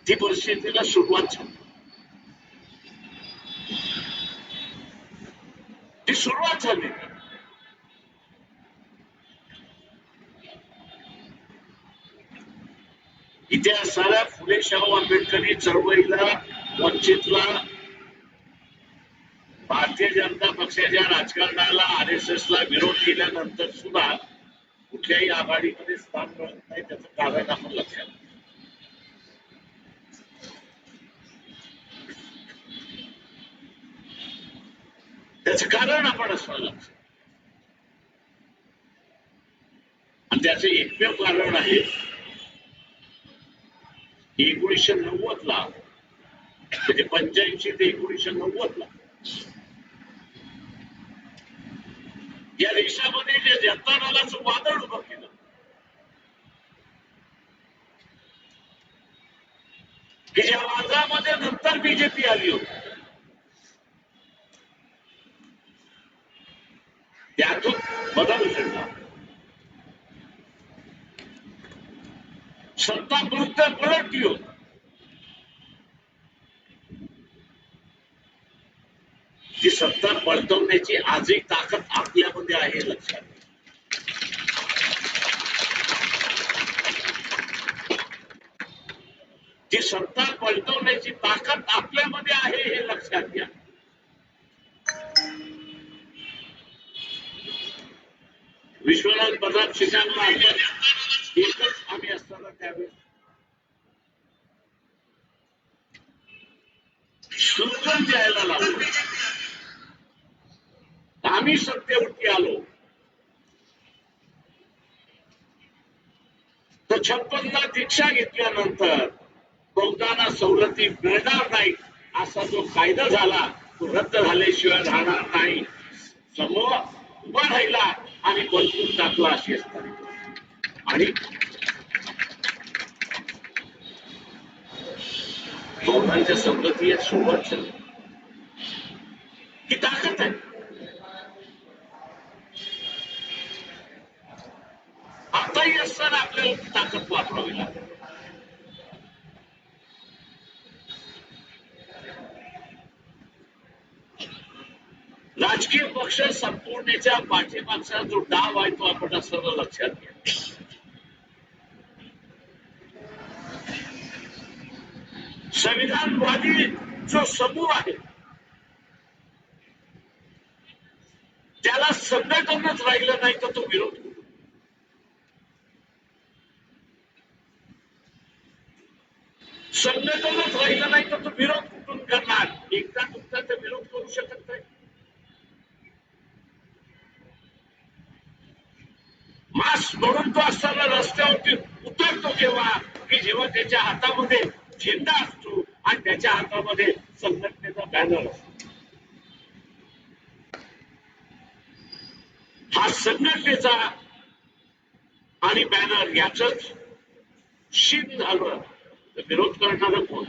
ती परिस्थितीला सुरुवात झाली. ती सुरुवात झाली. इथे असणाऱ्या फुले शाहू आंबेडकरी चळवळीला, वंचितला, भारतीय जनता पक्षाच्या राजकारणाला, RSS ला विरोध केल्यानंतर सुद्धा कुठल्याही आघाडीमध्ये स्थान मिळत नाही. त्याचं कारण आपण लक्षात घ्या. त्याचं कारण आपण असणं लक्षात. आणि त्याचं एकमेव कारण आहे 1990 ला, म्हणजे 85 ते 1990 ला या देशामध्ये जे जनता दलाचं वादळ उभं केलं, की ज्या वादळामध्ये नंतर बीजेपी आली होती, त्यातून बदल घडला. सत्ता विरुद्ध पलटली होती. ती सत्ता पलटवण्याची आजही ताकद आपल्यामध्ये आहे, लक्षात. ती सत्ता पलटवण्याची ताकद आपल्यामध्ये आहे हे लक्षात घ्या. विश्वनाथ प्रताप सिंगांना एकच आम्ही असताना त्यावेळेस स्लोगन द्यायला लागलो. आम्ही सत्तेवरती आलो तर 56 दीक्षा घेतल्यानंतर बहुतांना सवलती मिळणार नाही असा जो कायदा झाला तो रद्द झाल्याशिवाय राहणार नाही. समोर उभा राहिला आणि बलपून टाकला अशी असताना. आणि बहुतांच्या सवलती सोबत झाली ही ताकद आहे. आताही असताना आपल्याला ती ताकद वापरावी लागेल. राजकीय पक्ष संपवण्याच्या पाठीमागचा जो डाव आहे तो आपण असं लक्षात घ्या. संविधानवादी जो समूह आहे त्याला संघटनच राहिलं नाही तर तो विरोध करू. संघटनच राहिलं नाही तर तो विरोध कुठून करणार. एकदा तुमचा तर विरोध करू शकत नाही. मास्क म्हणून तो असताना रस्त्यावरती उतरतो केव्हा की जेव्हा त्याच्या हातामध्ये झेंडा असतो आणि त्याच्या हातामध्ये संघटनेचा बॅनर असतो. हा संघटनेचा आणि बॅनर याच शीन झालं तर विरोध करणारं कोण.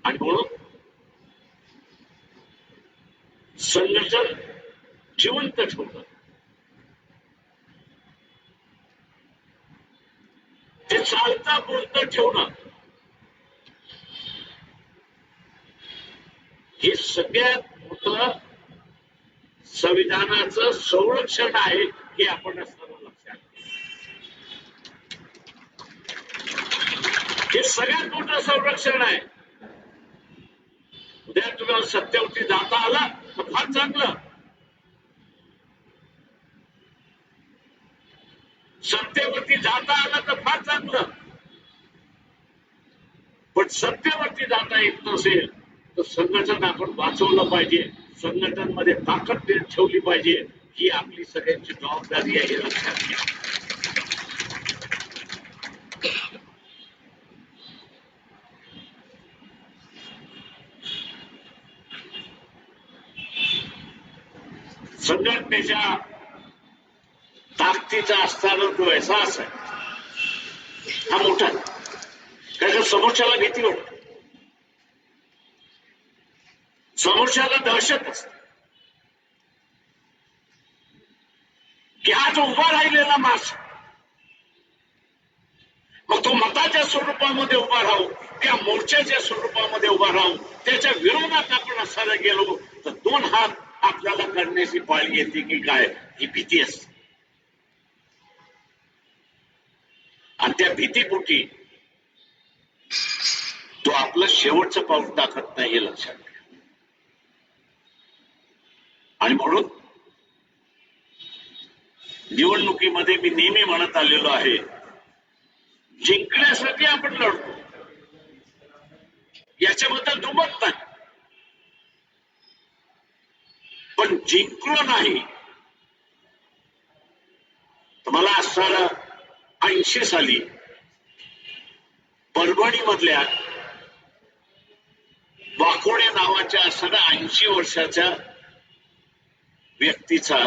आणि म्हणून संघटन जिवंत ठेवणं, ते चालता बोलतं ठेवणं हे सगळ्यात मोठं संविधानाचं संरक्षण आहे हे आपण असताना लक्षात. हे सगळ्यात मोठं संरक्षण आहे. उद्या तुम्हाला सत्तेवरती जाता आला तर फार चांगलं. सत्तेवरती जाता आलं तर फार चांगलं. पण सत्तेवरती जाता येत नसेल तर संघटन आपण वाचवलं पाहिजे. संघटन मध्ये ताकद ठेवली पाहिजे. ही आपली सगळ्यांची जबाबदारी आहे हे लक्षात घ्या. संघटनेच्या ताकदीचा असताना तो एहसास आहे हा मोठा. कारण समोरच्याला भीती वाटते, समोरच्याला दहशत असते की हा जो उभा राहिलेला माणूस मग तो मताच्या स्वरूपामध्ये उभा राहू, त्या मोर्चाच्या स्वरूपामध्ये उभा राहू, त्याच्या विरोधात आपण असायला गेलो तर दोन हात आपल्याला करण्याची पाळी येते की काय, ही भीती असते. आणि त्या भीतीपोटी तो आपलं शेवटचं पाऊल टाकत नाही हे लक्षात घ्या. आणि म्हणून निवडणुकीमध्ये मी नेहमी म्हणत आलेलो आहे, जिंकण्यासाठी आपण लढतो, याच्याबद्दल दुमत नाही. पण जिंकलो नाही तर मला असणारा 80 साली परभणी मधल्या वाकोडे नावाच्या असणाऱ्या 80 वर्षाच्या व्यक्तीचा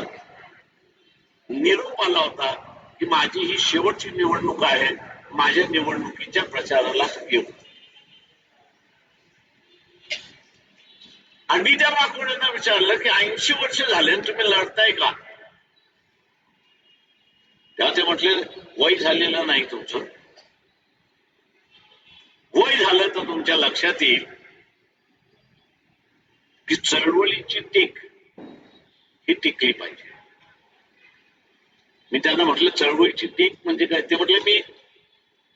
निरोप आला होता की माझी ही शेवटची निवडणूक आहे, माझ्या निवडणुकीच्या प्रचाराला येऊ. आणि मी त्या वाकोड्यांना विचारलं की 80 वर्ष झाले तुम्ही लढताय का? तेव्हा ते म्हटले वय झालेलं नाही तुमचं, वय झालं तर तुमच्या लक्षात येईल की चळवळीची टीक ही टिकली पाहिजे. मी त्यांना म्हटलं चळवळीची टीक म्हणजे काय? ते म्हटले मी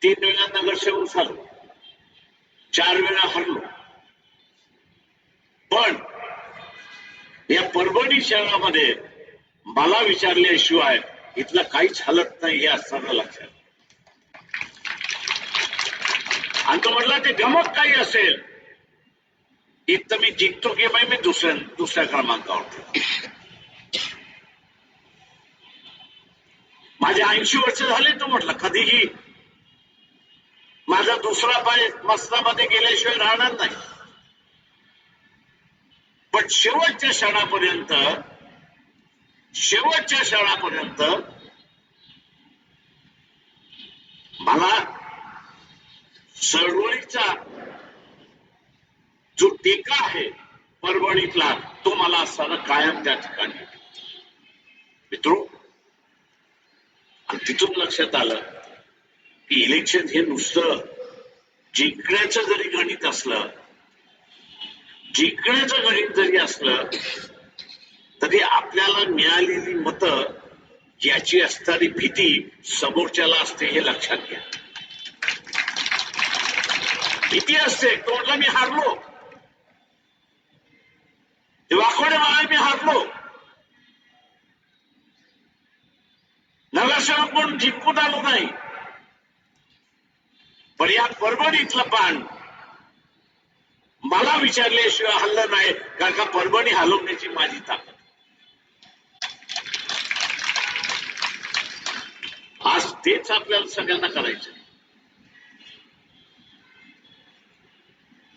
3 वेळा नगरसेवक झालो, 4 वेळा हरलो, पण या परभणी शहरामध्ये मला विचारल्याशिवाय इथलं काहीच हलत नाही हे असताना लक्षात. आणि तो म्हटला ते गमक काही असेल इथं मी जिंकतो की बाई मी दुसऱ्या क्रमांकावर. माझे 80 वर्ष झाले. तो म्हटलं कधीही माझा दुसरा पाय मस्तकामध्ये गेल्याशिवाय राहणार नाही, पण शेवटच्या क्षणापर्यंत मला चळवळीचा जो टेका आहे परभणीतला तो मला असताना कायम त्या ठिकाणी. मित्रो, आणि तिथून लक्षात आलं की इलेक्शन हे नुसतं जिंकण्याचं जरी गणित असलं, जिंकण्याचं गणित जरी असलं तरी आपल्याला मिळालेली मतं याची असणारी भीती समोरच्याला असते हे लक्षात घ्या. भीती असते. तो म्हटला मी हारलो, ते वाकोडे म्हणाले मी हारलो, नगरसेवक म्हणून जिंकून आलो नाही, पण या परभणीतलं पान मला विचारल्याशिवाय हल्लं नाही, कारण का परभणी हलवण्याची माझी ताकद. आज तेच आपल्याला सगळ्यांना करायचं.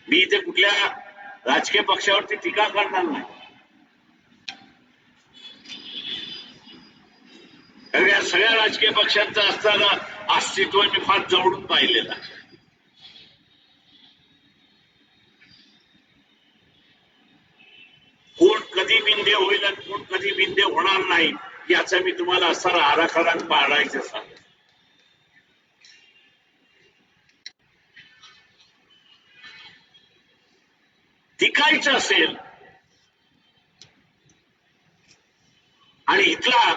मी इथे कुठल्या राजकीय पक्षावरती टीका करणार नाही, कारण या सगळ्या राजकीय पक्षांचं असताना अस्तित्व मी फार जवळून पाहिलेलं आहे. कोण कधी विंध्य होईल आणि कोण कधी विंध्य होणार नाही याचा मी तुम्हाला असणारा आराखडा पाडायचं सांग. टिकायचं असेल आणि इथला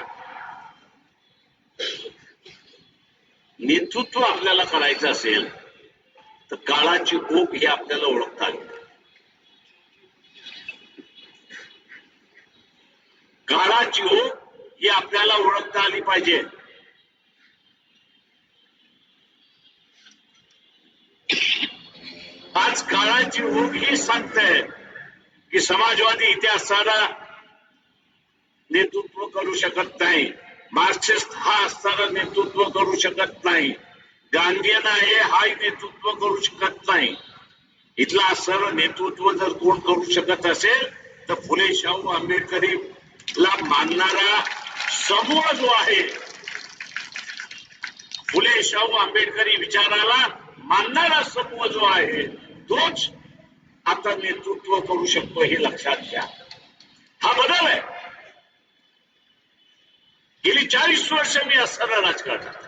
नेतृत्व आपल्याला करायचं असेल तर काळाची ओघ ही आपल्याला ओळखता आली. काळाची ओघ ही आपल्याला ओळखता आली पाहिजे. आज काळाची ओघ ही सांगते की समाजवादी इतिहासाला नेतृत्व करू शकत नाही, मार्क्सिस्ट हा असताना नेतृत्व करू शकत नाही, गांधीयन आहे हा नेतृत्व करू शकत नाही. इथला असणारं नेतृत्व जर कोण करू शकत असेल तर फुले शाहू आंबेडकरीला मानणारा समूह जो आहे, फुले शाहू आंबेडकरी विचाराला मानणारा समूह जो आहे तोच आता नेतृत्व करू शकतो हे लक्षात घ्या. हा बदल आहे. गेली 40 वर्ष मी असताना राजकारणात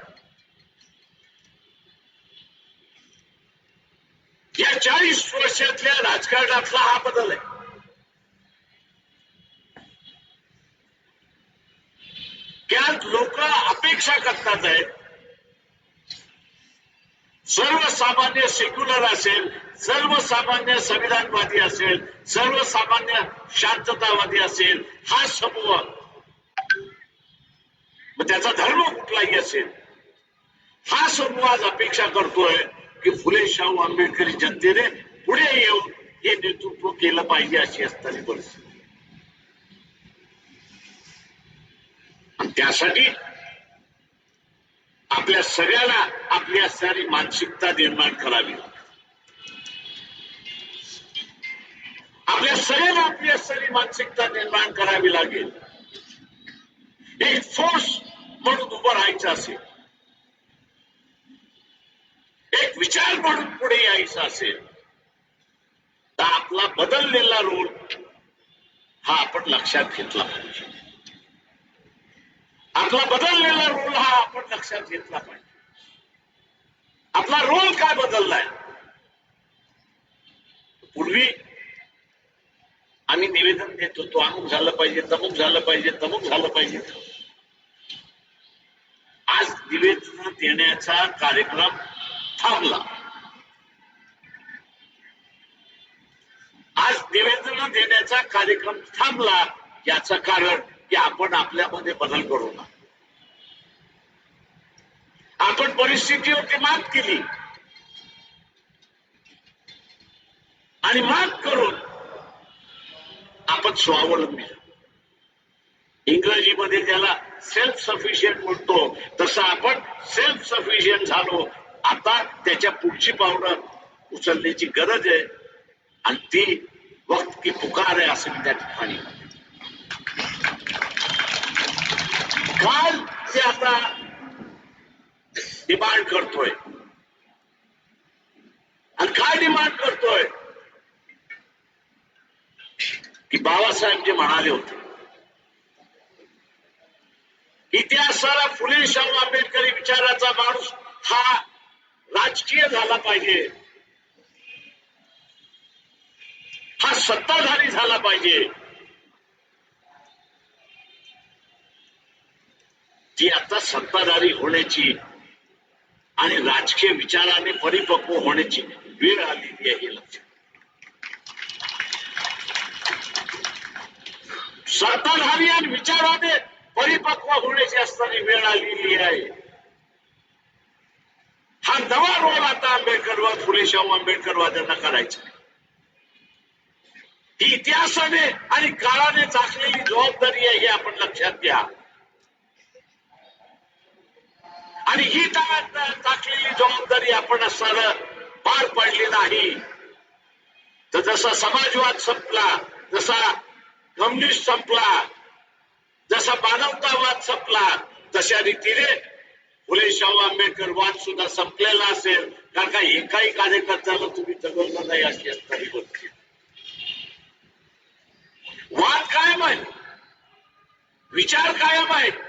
या 40 वर्षातल्या राजकारणातला हा बदल आहे. त्यात लोक अपेक्षा करतात आहे सर्वसामान्य सेक्युलर असेल, सर्वसामान्य संविधानवादी असेल, सर्वसामान्य शांततावादी असेल, हा समूह मग त्याचा धर्म कुठलाही असेल, हा समूह आज अपेक्षा करतोय की फुले शाहू आंबेडकरी जनतेने पुढे येऊन हे नेतृत्व केलं पाहिजे अशी असणारी परिस्थिती. आणि त्यासाठी आपल्या सगळ्याला आपली असणारी मानसिकता निर्माण करावी. आपल्या सगळ्यांना आपली असणारी मानसिकता निर्माण करावी लागेल. एक फोर्स म्हणून उभं राहायचं असेल, एक विचार म्हणून पुढे यायचं असेल, तर आपला बदललेला रोल हा आपण लक्षात घेतला पाहिजे. आपला बदललेला रोल हा आपण लक्षात घेतला पाहिजे. आपला रोल काय बदललाय? पूर्वी आम्ही निवेदन देत होतो, अमुक झालं पाहिजे, तमुक झालं पाहिजे, तमुक झालं पाहिजे. आज निवेदन देण्याचा कार्यक्रम थांबला. आज निवेदन देण्याचा कार्यक्रम थांबला याचं कारण की आपण आपल्यामध्ये बदल करू ना. आपण परिस्थितीवरती मात केली आणि मात करून आपण स्वावलंबी झालो. इंग्रजीमध्ये ज्याला सेल्फ सफिशियंट म्हणतो तसं आपण सेल्फ सफिशियंट झालो. आता त्याच्या पुढची पावलं उचलण्याची गरज आहे आणि ती वक्त की पुकार आहे असं मी त्या ठिकाणी. काल ते आता डिमांड करतोय आणि काय डिमांड करतोय की बाबासाहेब जे म्हणाले होते इतिहासाला फुले शाहू आंबेडकरी विचाराचा माणूस हा राजकीय झाला पाहिजे, हा सत्ताधारी झाला पाहिजे. ती आता सत्ताधारी होण्याची आणि राजकीय विचाराने परिपक्व होण्याची वेळ आलेली आहे. लक्षात सत्ताधारी आणि विचाराने परिपक्व होण्याची असणारी वेळ आलेली आहे. हा नवा रोल आता आंबेडकरवाद फुले शाहू आंबेडकरवाद्यांना करायचा. ही इतिहासाने आणि काळाने चाचलेली जबाबदारी आहे हे आपण लक्षात घ्या. आणि ही टाकलेली जबाबदारी आपण असताना पार पडली नाही तर जसा समाजवाद संपला, जसा कम्युनिस्ट संपला, जसा मानवतावाद संपला, तशा रीतीने फुले शाहू आंबेडकर वाद सुद्धा संपलेला असेल. कारण का एकाही कार्यकर्त्याला तुम्ही जगवलं नाही अशी असणारी गोष्ट. वाद कायम आहे, विचार कायम आहेत,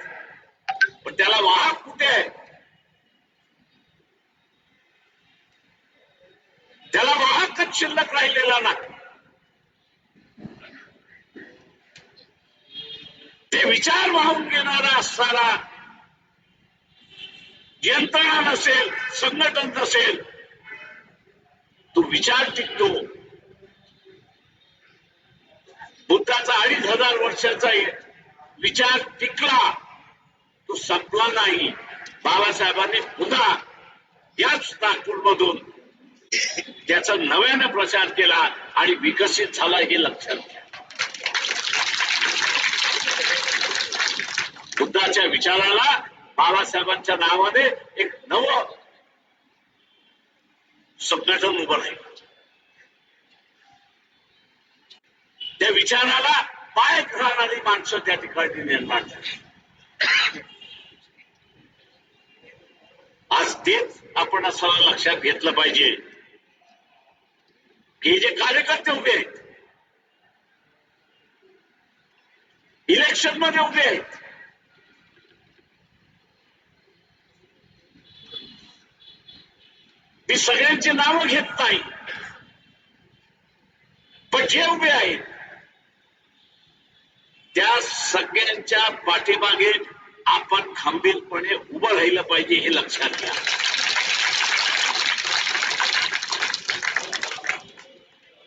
पण त्याला वाहक कुठे आहे? त्याला वाहकच शिल्लक राहिलेला नाही. ते विचार वाहून घेणारा असणारा यंत्रणा नसेल, संघटन नसेल, तो विचार टिकतो. बुद्धाचा 2500 वर्षाचा विचार टिकला, तो संपला नाही. बाबासाहेबांनी पुन्हा याच नागपूरमधून त्याचा नव्याने प्रचार केला आणि विकसित झाला हे लक्षात घ्या. बुद्धाच्या विचाराला बाबासाहेबांच्या नावाने एक नवं संघटन उभं राहील. त्या विचाराला पाय घालणारी माणसं त्या ठिकाणी निर्माण झाली. आज तेच आपण असं लक्षात घेतलं पाहिजे की जे कार्यकर्ते उभे आहेत, इलेक्शन मध्ये उभे आहेत, मी सगळ्यांची नावं घेत नाही, पण जे उभे आहेत त्या सगळ्यांच्या पाठीमागे आपण खंबीरपणे उभं राहिलं पाहिजे हे लक्षात घ्या.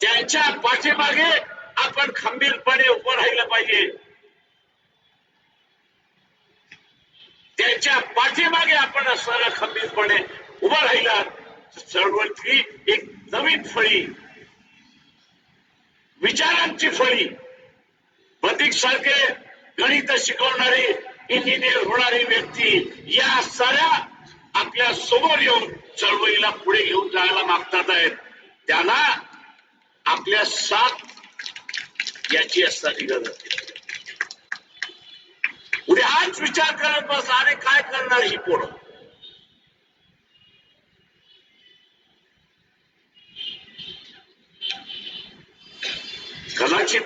त्यांच्या पाठीमागे आपण खंबीरपणे उभं राहिलं पाहिजे. त्यांच्या पाठीमागे आपण असणारा खंबीरपणे उभं राहिला चळवळीतली एक नवीन फळी, विचारांची फळी, प्रतीक सारखे गणित शिकवणारी, इंजिनियर होणारी व्यक्ती या साऱ्या आपल्या समोर येऊन चळवळीला पुढे घेऊन जायला मागतात आहेत. त्यांना आपल्या साथ याची असणारी गरज. उद्या हाच विचार करत बस, अरे काय करणार ही पोरं. कदाचित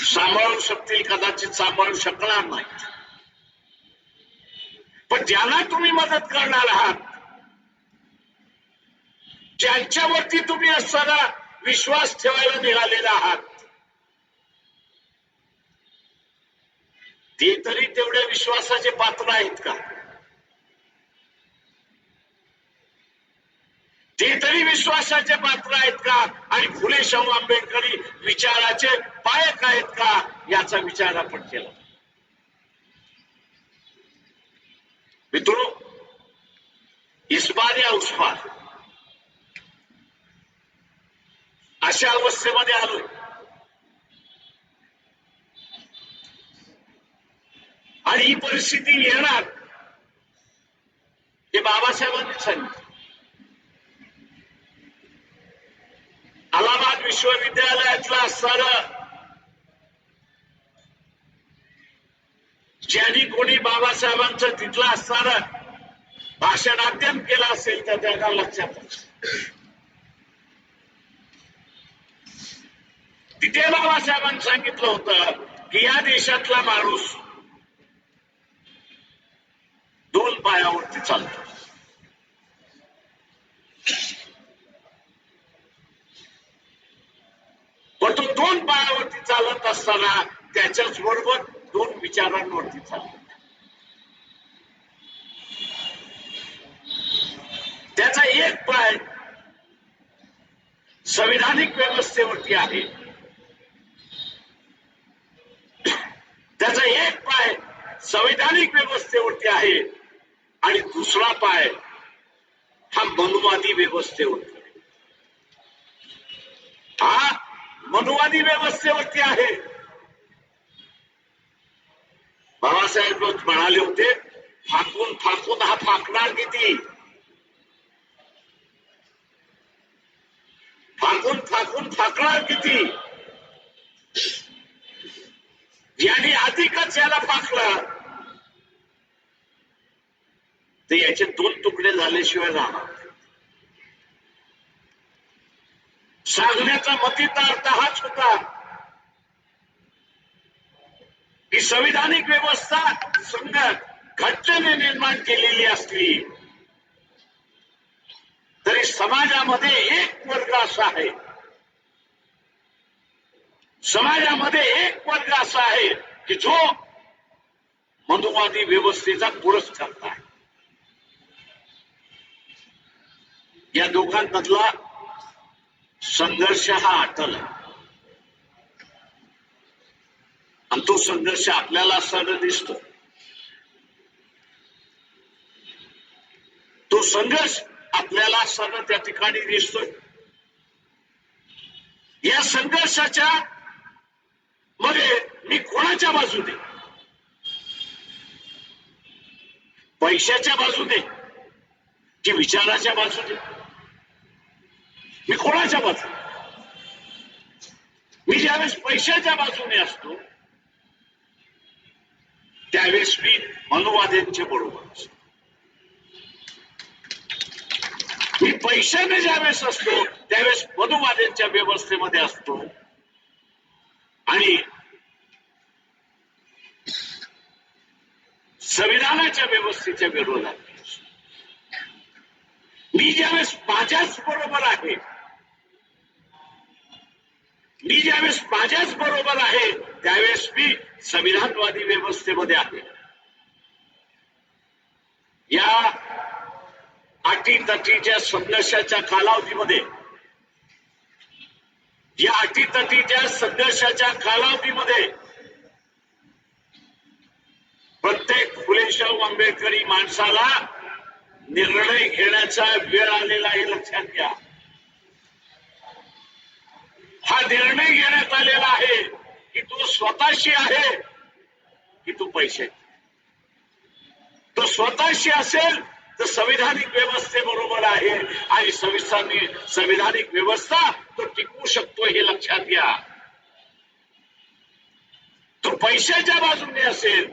सांभाळू शकतील, कदाचित सांभाळू शकणार नाही. पण ज्यांना तुम्ही मदत करणार आहात, ज्यांच्यावरती तुम्ही असणारा विश्वास ठेवायला निघालेला आहात, ते तरी तेवढ्या विश्वासाचे पात्र आहेत का? ते तरी विश्वासाचे पात्र आहेत का? आणि फुले शाहू आंबेडकरी विचाराचे पायक आहेत का? याचा विचार आपण केला. मित्रो, इस बार या उस बार अशा अवस्थेमध्ये आलोय. आणि ही परिस्थिती येणार हे बाबासाहेबांनी सांगितलं. अलाहाबाद विश्वविद्यालयातला असणारा ज्यांनी कोणी बाबासाहेबांचं तिथलं असणारं भाषणाध्ययन केलं असेल तर त्यांना लक्षात. तिथे बाबासाहेबांनी सांगितलं होतं की या देशातला माणूस दोन पायावरती चालतो. पण तो दोन पायावरती चालत असताना त्याच्याच बरोबर दोन विचारांवरती चालतो. त्याचा एक पाय संविधानिक व्यवस्थेवरती आहे, त्याचा एक पाय संविधानिक व्यवस्थेवरती आहे आणि दुसरा पाय हा मनुवादी व्यवस्थेवरती. हा मनुवादी व्यवस्थेवरती आहे. बाबासाहेब म्हणाले होते, फाकून फाकून हा फाकणार किती, फाकून फाकून फाकणार किती. याने अधिकच याला फाकलं तर याचे दोन तुकडे झाल्याशिवाय राहणार. सांगण्याचा मतीचा अर्थ हाच होता की संविधानिक व्यवस्था संघ घटनेने निर्माण केलेली असली तरी समाजामध्ये एक वर्ग असा आहे, समाजामध्ये एक वर्ग असा आहे की जो मनुवादी व्यवस्थेचा पुरस्कार आहे. या दोघांमधला संघर्ष हा अटल आहे आणि तो संघर्ष आपल्याला असताना दिसतो. तो संघर्ष आपल्याला असताना त्या ठिकाणी दिसतोय. या संघर्षाच्या मध्ये मी कोणाच्या बाजूने, पैशाच्या बाजूने की विचाराच्या बाजूने, मी कोणाच्या बाजूने? मी ज्यावेळेस पैशाच्या बाजूने असतो त्यावेळेस मी मनुवाद्यांच्या बरोबर असतो. मी पैशाने ज्यावेळेस असतो त्यावेळेस मनुवाद्यांच्या व्यवस्थेमध्ये असतो आणि संविधानाच्या व्यवस्थेच्या विरोधात. मी ज्यावेळेस माझ्याच बरोबर आहे मी ज्यावेळेस माझ्याच बरोबर आहे त्यावेळेस मी संविधानवादी व्यवस्थेमध्ये आहे. या अटीतटीच्या संघर्षाच्या कालावधीमध्ये प्रत्येक फुलेशाहू आंबेडकरी माणसाला निर्णय घेण्याचा वेळ आलेला आहे, लक्षात घ्या. हा निर्णय घेण्यात आलेला आहे की तो स्वतःशी आहे की तो पैसे. तो स्वतःशी असेल तर संविधानिक व्यवस्थेबरोबर आहे आणि संविधानिक व्यवस्था तो टिकवू शकतो हे लक्षात घ्या. तो पैशाच्या बाजूने असेल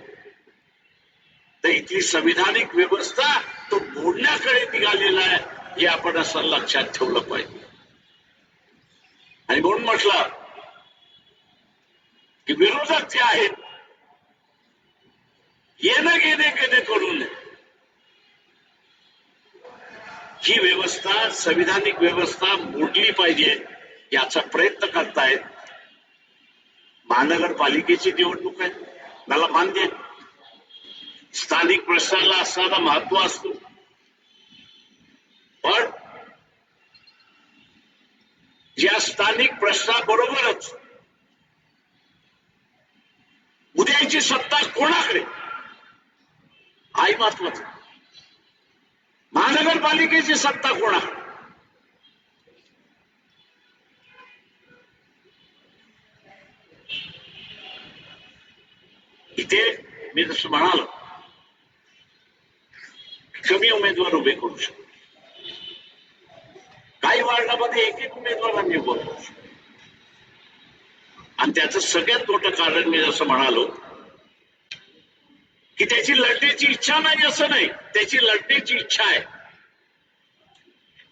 तर इथली संविधानिक व्यवस्था तो मोडण्याकडे निघालेला आहे हे आपण असं लक्षात ठेवलं पाहिजे. आणि म्हणून म्हटलं की विरोधक जे आहेत येणं घेणे करून ही व्यवस्था संविधानिक व्यवस्था मोडली पाहिजे याचा प्रयत्न करतायत. महानगरपालिकेची निवडणूक आहे, मला मान्य आहे. स्थानिक प्रश्नाला असणारा महत्व असतो, पण या स्थानिक प्रश्नाबरोबरच उद्याची सत्ता कोणाकडे हाही महत्वाचं. महानगरपालिकेची सत्ता कोणाकडे? इथे मी जसं म्हणालो कमी उमेदवार उभे करू शकतो. काही वार्डामध्ये एक उमेदवार आम्ही उभं करू शकतो. आणि त्याचं सगळ्यात मोठं कारण मी जसं म्हणालो की त्याची लढण्याची इच्छा नाही असं नाही, त्याची लढण्याची इच्छा आहे,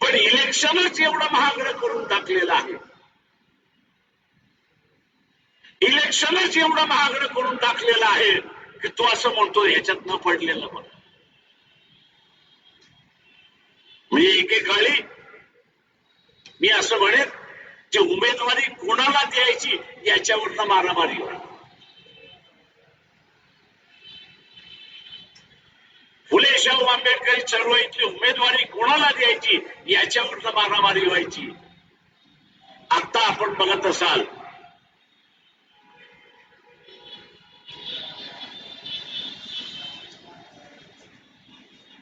पण इलेक्शनच एवढं महागडं करून टाकलेलं आहे. इलेक्शनच एवढं महागडं करून टाकलेलं आहे की तो असं म्हणतो ह्याच्यात न पडलेलं बघ. म्हणजे एकेकाळी मी असं म्हणेन की उमेदवारी कोणाला द्यायची याच्यावरनं मारामारी होईल. फुले शाहू आंबेडकरी चळवळीतली उमेदवारी कोणाला द्यायची याच्यावरनं मारामारी व्हायची. आता आपण बघत असाल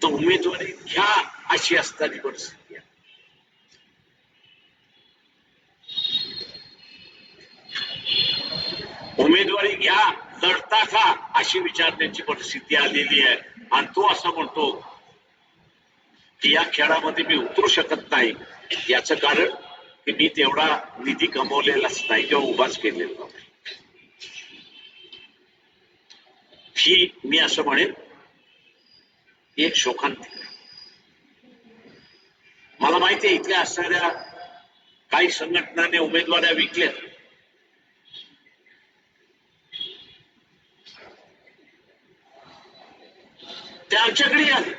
तर उमेदवारी घ्या अशी असणारी परिस्थिती आहे. उमेदवारी घ्या, लढता का अशी विचारण्याची परिस्थिती आलेली आहे. आणि तो असं म्हणतो की या खेळामध्ये मी उतरू शकत नाही. याचं कारण की मी तेवढा निधी कमवलेलाच नाही किंवा उभाच केलेला नाही. ही मी असं म्हणेन एक शोकांतिका. मला माहिती आहे इथल्या असणाऱ्या काही संघटनांनी उमेदवाऱ्या विकल्या. त्या आमच्याकडे आले.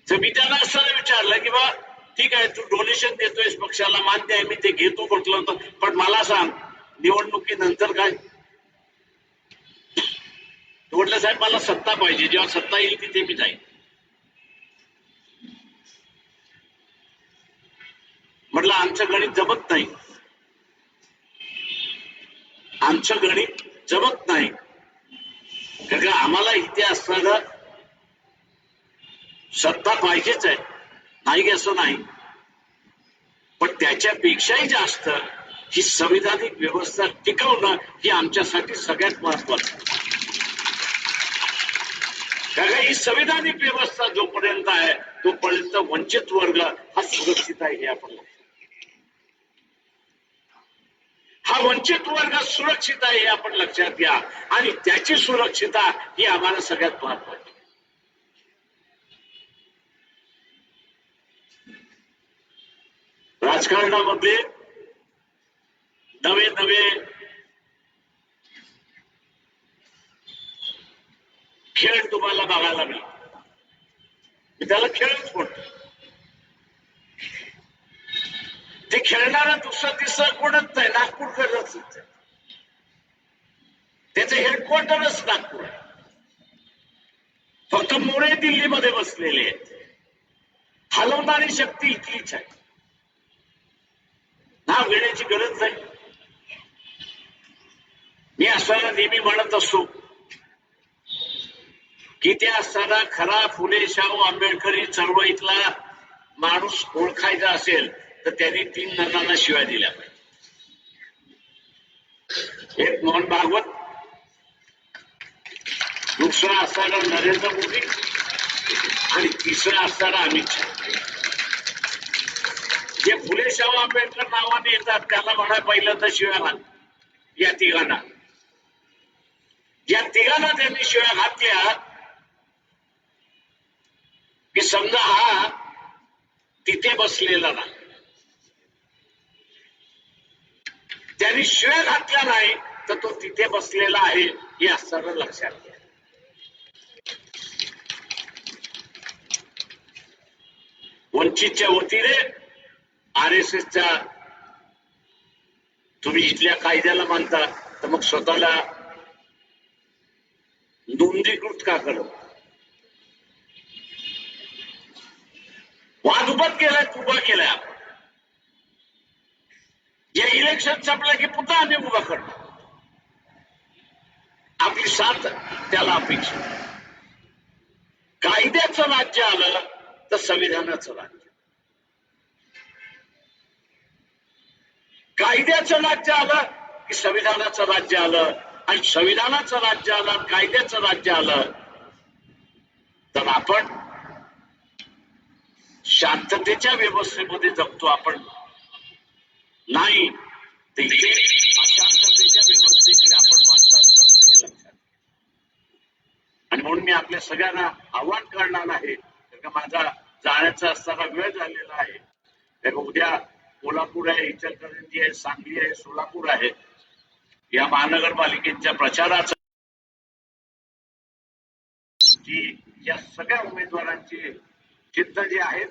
तर मी त्यांना असं विचारलं की बा ठीक आहे तू डोनेशन देतोयस पक्षाला, मान्य आहे, मी ते घेतो म्हटलं होतं, पण मला सांग निवडणुकीनंतर काय? म्हटलं साहेब मला सत्ता पाहिजे, जेव्हा सत्ता येईल तिथे मी जाईन. म्हटलं आमचं गणित जमत नाही, आमचं गणित जमत नाही, कारण आम्हाला इथे असणारं सत्ता पाहिजेच आहे, नाही असं नाही, पण त्याच्यापेक्षाही जास्त ही संविधानिक व्यवस्था टिकवणं ही आमच्यासाठी सगळ्यात महत्वाचं. कारण ही संविधानिक व्यवस्था जोपर्यंत आहे तोपर्यंत वंचित वर्ग हा सुरक्षित आहे हे आपण, हा वंचित वर्ग सुरक्षित आहे हे आपण लक्षात घ्या. आणि त्याची सुरक्षितता ही आम्हाला सगळ्यात महत्वाची. राजकारणामध्ये नवे नवे खेळ तुम्हाला बघायला मिळतो. मी त्याला खेळच म्हणतो. ते खेळणारा दुसरं तिसरं कोणच नाही, नागपूरकरच. त्याचे हेडक्वार्टरच नागपूर आहे. फक्त मोरे दिल्लीमध्ये बसलेले आहेत. हलवणारी शक्ती इथलीच आहे. नाव घेण्याची गरज नाही. मी असताना नेहमी म्हणत असतो की त्या असताना खरा फुले शाहू आंबेडकरी चळवळीतला माणूस ओळखायचा असेल तर त्यांनी 3 नरांना शिव्या दिल्या पाहिजे. एक मोहन भागवत, दुसरा असताना नरेंद्र मोदी आणि तिसरा असताना अमित शहा. जे फुले शाहू आंबेडकर नावाने येतात त्याला म्हणा पहिलं तर शिव्या घाल. या तिघांना त्यांनी शिव्या घातल्या की समजा हा तिथे बसलेला नाही, त्यांनी शिव्या घातल्या नाही तर तो तिथे बसलेला आहे हे असताना लक्षात घ्या. वंचितच्या वतीने RSSच्या तुम्ही इथल्या कायद्याला मानता तर मग स्वतःला नोंदणीकृत का करत? वाद उभा केलाय आपण. या इलेक्शन संपलं की पुन्हा आम्ही उभा करणार. आपली साथ त्याला अपेक्षा. कायद्याचं राज्य आलं तर संविधानाचं राज्य. कायद्याचं राज्य आलं की संविधानाचं राज्य आलं, आणि संविधानाचं राज्य आलं, कायद्याचं राज्य आलं तर आपण शांततेच्या व्यवस्थेमध्ये जगतो. आपण नाही तर इथे अशांततेच्या व्यवस्थेकडे आपण वाटचाल करतो हे लक्षात. आणि म्हणून मी आपल्या सगळ्यांना आव्हान करणार आहे, कारण माझा जाण्याचा असताना वेळ झालेला आहे. उद्या कोल्हापूर आहे, इचलकरंजी आहे, सांगली आहे, सोलापूर आहे. या महानगरपालिकेच्या प्रचाराचं की या सगळ्या उमेदवारांची चित्त जे आहेत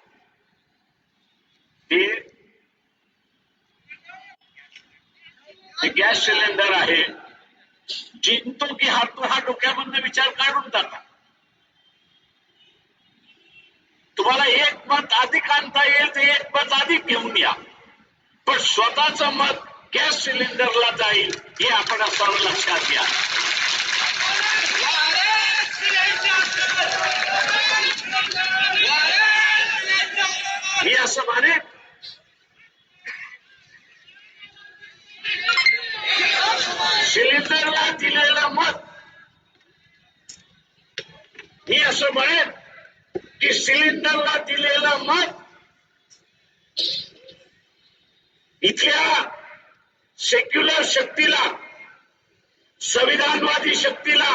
ते गॅस सिलेंडर आहे. जिंकतो की हारतो हा डोक्यामधून विचार काढून टाका. तुम्हाला एक मत अधिक आणता येईल तर एक मत अधिक घेऊन या, पण स्वतःचं मत गॅस सिलेंडरला जाईल हे आपण असं लक्षात घ्या. मी असं म्हणेन सिलेंडरला दिलेलं मत, मी असं म्हणेन की सिलेंडरला दिलेलं मत इथल्या सेक्युलर शक्तीला, संविधानवादी शक्तीला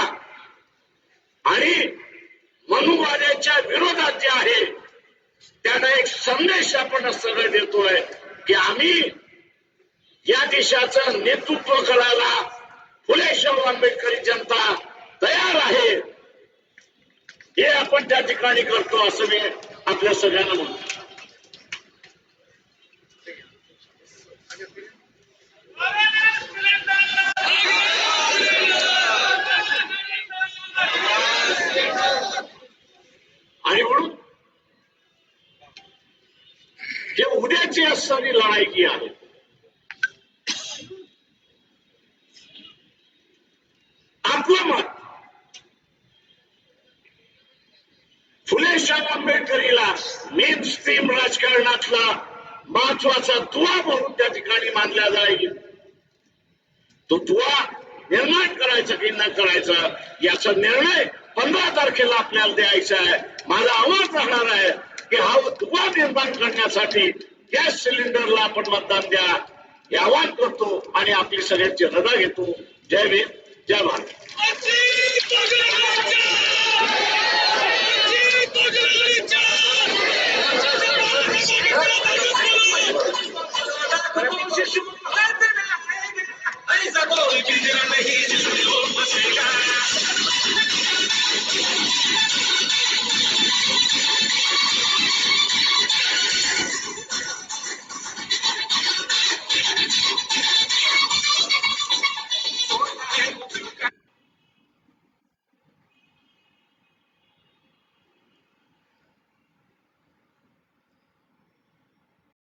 आणि मनुवाद्याच्या विरोधात जे आहे त्यांना एक संदेश आपण सरळ देतोय की आम्ही या देशाचं नेतृत्व करायला फुले शाहू आंबेडकरी जनता तयार आहे. हे आपण त्या ठिकाणी करतो असं मी आपल्या सगळ्यांना म्हणतो. आणि म्हणून जे उद्याची असणारी लढाई जी आहे आपलं मत फुले शाहू आंबेडकरीला मेन स्ट्रीम राजकारणातला महत्वाचा दुवा म्हणून त्या ठिकाणी मानला जाईल. तो दुवा निर्माण करायचा की न करायचा याचा निर्णय 15 तारखेला आपल्याला द्यायचा आहे. माझं आव्हान राहणार आहे की हा दुवा निर्माण करण्यासाठी गॅस सिलेंडरला आपण मतदान द्या हे आवाहन करतो आणि आपली सगळ्यांची रजा घेतो. जय भीम, जय भारत.